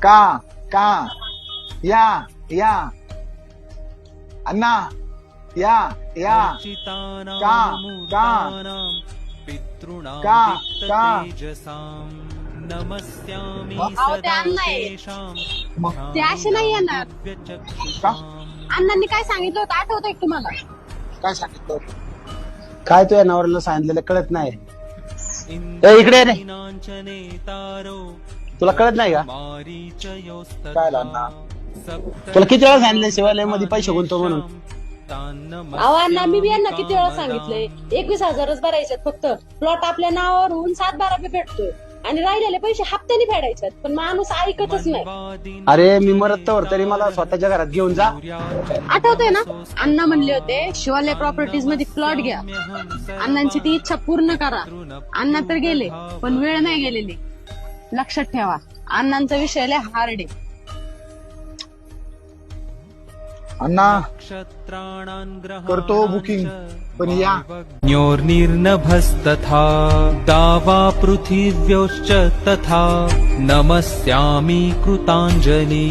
का का या या अण्णा या या का का का का अहो, ते अण्णा आहे. ते असे नाही येणार. का अण्णांनी काय सांगितलं होतं आठवतंय का तुम्हाला? काय सांगितलं? काय तुझ्या नवऱ्याला सांगितलेलं कळत नाही. ए, इकडे ये रे. तुला कळत नाही का? काय अण्णा? तुला किती वेळा सांगितलं शिवालय मध्ये पैसे गुंतव म्हणून? अहो अण्णा, मी बी यांना किती वेळा सांगितलंय 21,000च भरायच्यात फक्त. प्लॉट आपल्या नावावर होऊन 7-12 भेटतोय आणि राहिलेले पैसे हप्त्याने फेडायच्यात. पण माणूस ऐकतच नाही. अरे मी मरतवर तरी मला स्वतःच्या घरात घेऊन जा. आठवतंय ना, अण्णा म्हणले होते शिवालय प्रॉपर्टीज मध्ये प्लॉट घ्या, अण्णांची ती इच्छा पूर्ण करा. अण्णा तर गेले पण वेळ नाही गेलेली. लक्षात ठेवा, अण्णांचा विषय लय हार्ड आहे. अण्णा करतो बुकिंग पण या. न्योर्निर्नभस्तथा दावा पृथिव्योश्च तथा नमस्यामि कृताञ्जलि.